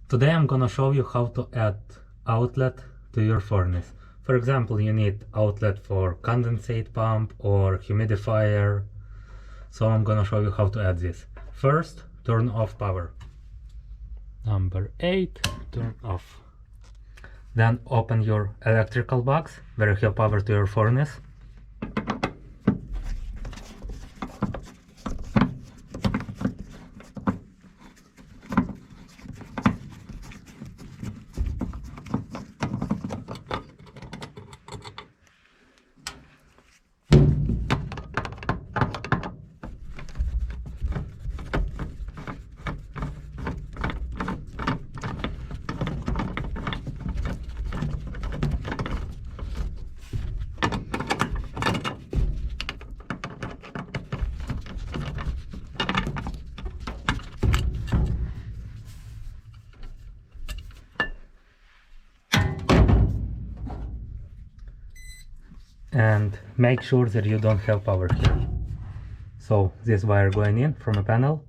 Today I'm gonna show you how to add outlet to your furnace. For example, you need outlet for condensate pump or humidifier. So I'm gonna show you how to add this. First, turn off power. Number 8, turn off. Then open your electrical box where you have power to your furnace. And make sure that you don't have power here. So this wire going in from a panel,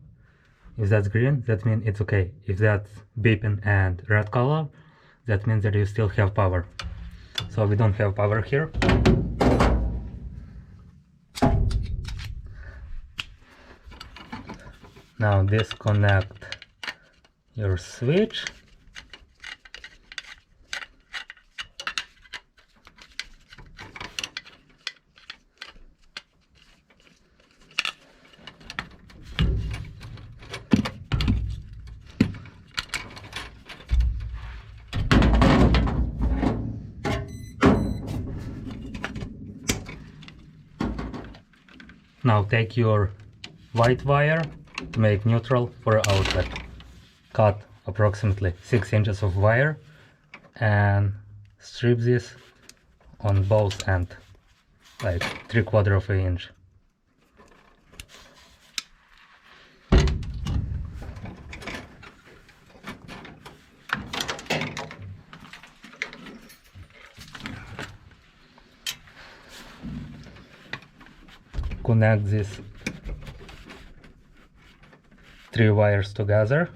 if that's green, that means it's okay. If that's beeping and red color, that means that you still have power. So we don't have power here. Now disconnect your switch. Now take your white wire to make neutral for outlet. Cut approximately 6 inches of wire and strip this on both ends, like 3/4 of an inch. Connect these 3 wires together.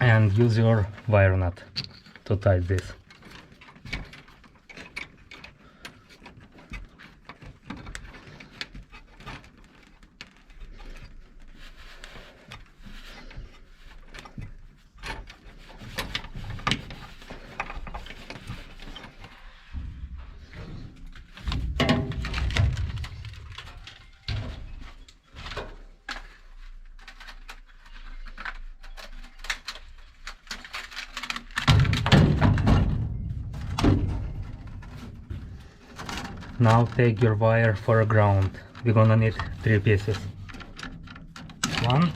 And use your wire nut to tighten this. Now take your wire for a ground. We're gonna need 3 pieces. 1,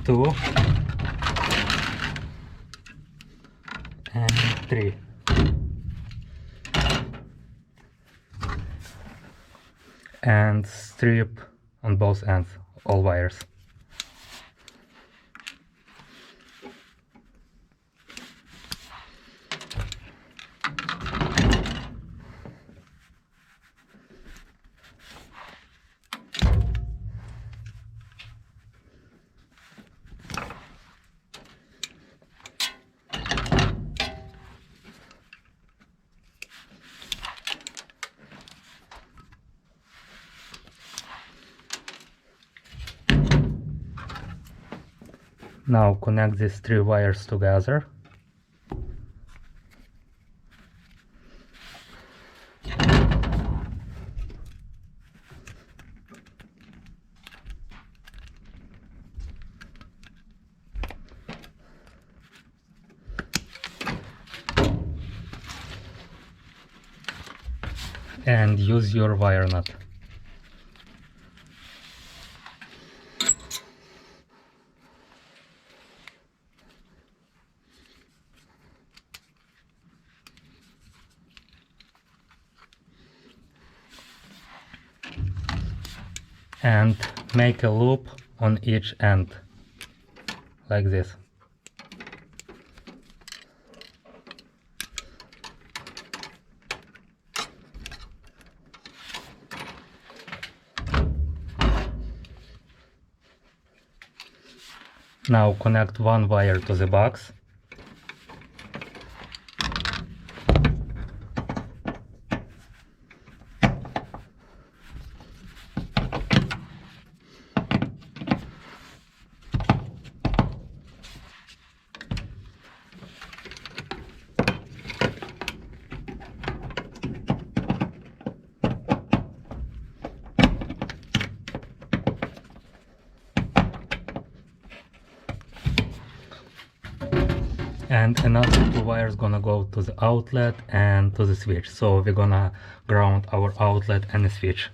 2, and 3. And strip on both ends all wires. Now connect these 3 wires together. And use your wire nut. and make a loop on each end, like this. Now connect one wire to the box. And another two wires gonna go to the outlet and to the switch. So we're gonna ground our outlet and the switch.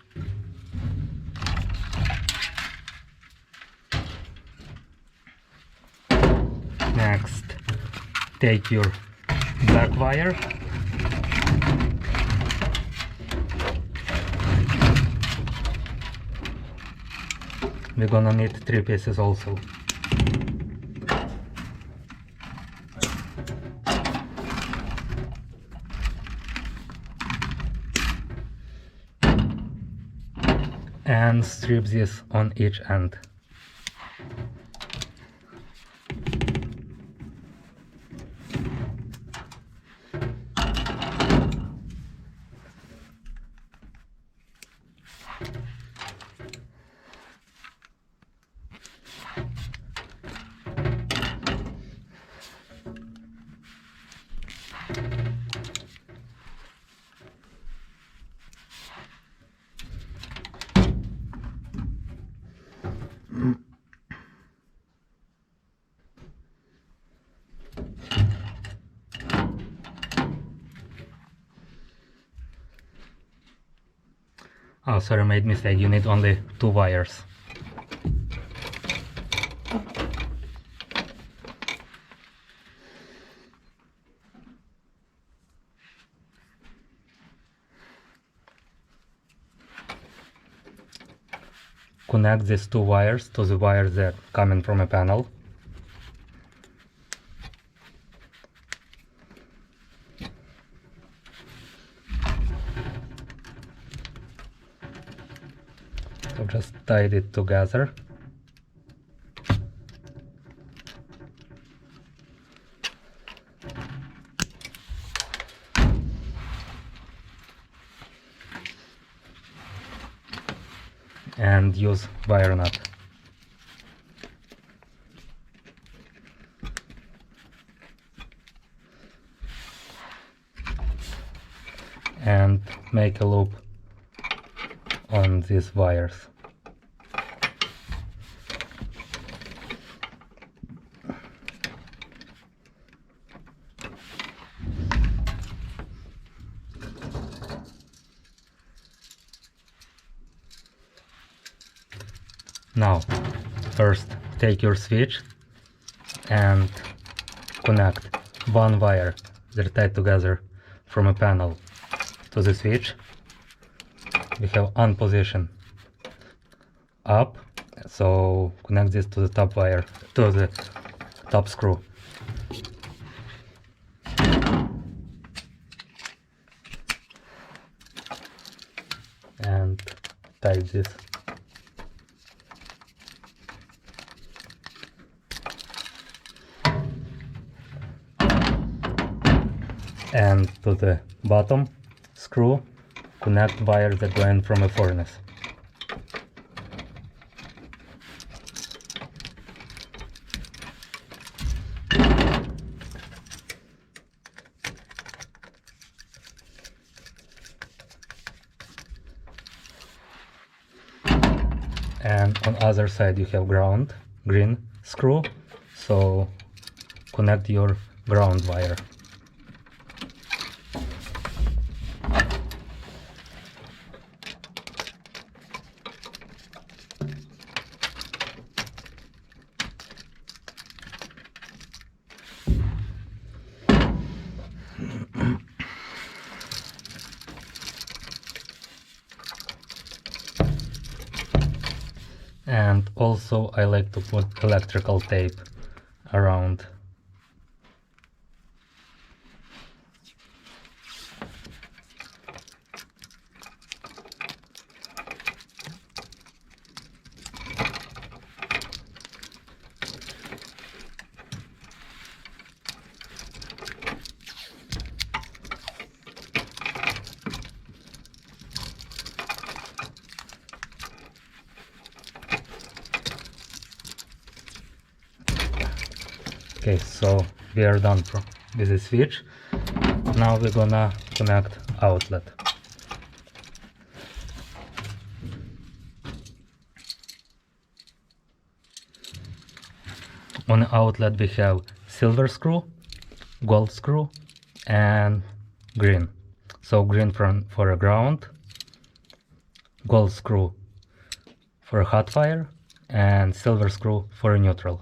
Next, take your black wire we're gonna need 3 pieces also. And strip this on each end. Oh, sorry, made mistake. You need only 2 wires. Connect these 2 wires to the wires that coming from a panel. So just tie it together. And use wire nut. And make a loop on these wires. Now, first take your switch and connect one wire, they're tied together from a panel, to the switch. We have on position up, so connect this to the top wire, to the top screw. And tie this. And to the bottom screw, connect wires that go in from a furnace. And on other side you have ground, green screw, so connect your ground wire. also I like to put electrical tape around. Okay, so we are done with the switch. Now we're gonna connect outlet. On the outlet we have silver screw, gold screw, and green. So green for a ground, gold screw for a hot fire, and silver screw for a neutral.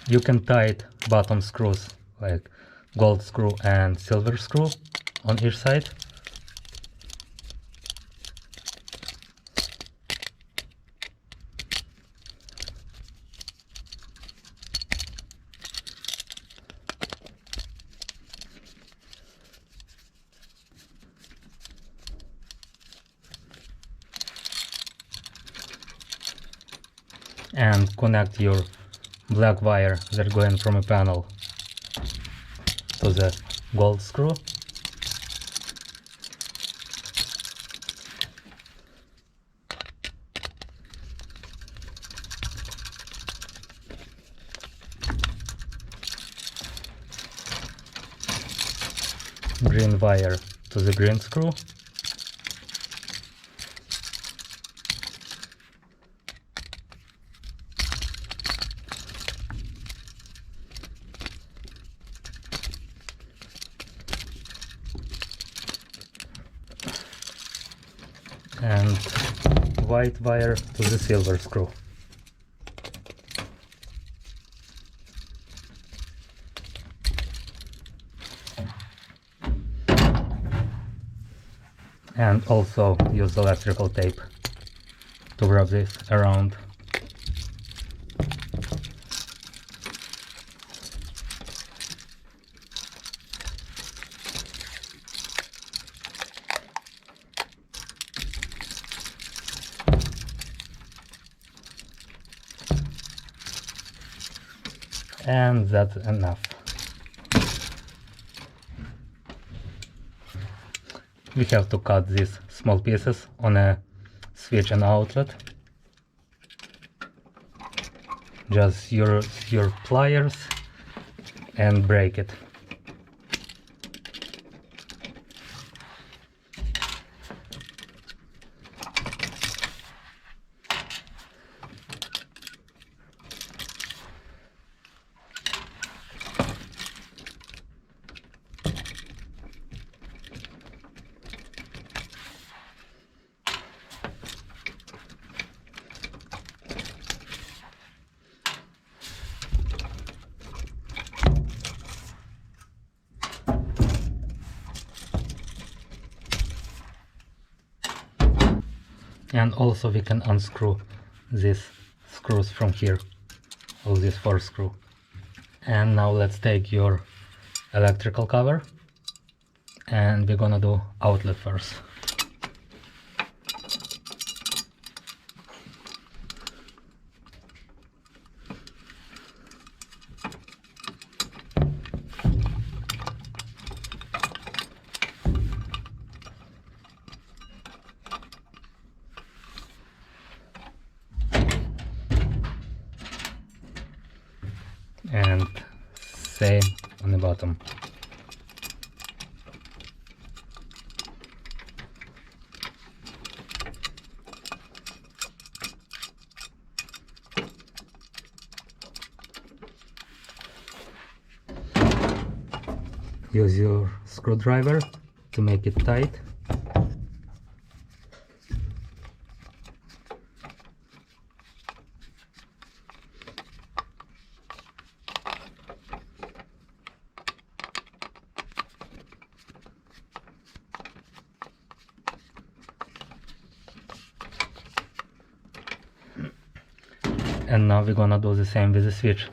You can tight bottom screws like gold screw and silver screw on each side. And connect your black wire that going from a panel to the gold screw. Green wire to the green screw. And white wire to the silver screw. And also use electrical tape to wrap this around. And that's enough. We have to cut these small pieces on a switch and outlet. Just use your pliers and break it. And also we can unscrew these screws from here, all these 4 screws. And now let's take your electrical cover and we're gonna do outlet first. And same on the bottom. Use your screwdriver to make it tight. And now we're gonna do the same with the switch.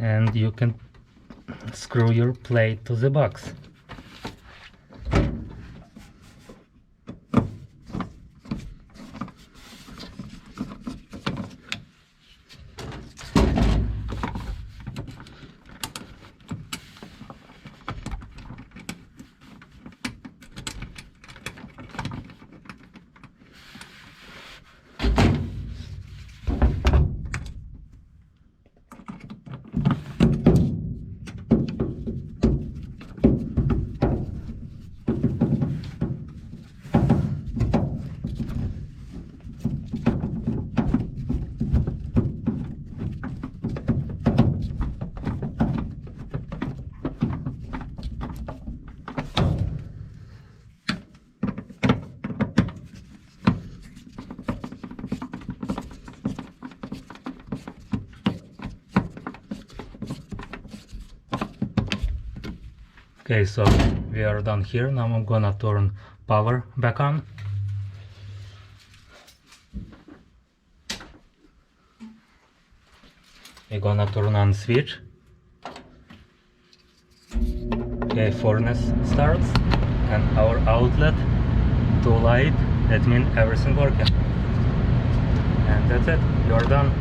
And you can screw your plate to the box. Okay, so we are done here. Now I'm gonna turn power back on. We're gonna turn on switch. Okay, furnace starts and our outlet to light. That means everything working. And that's it, you're done.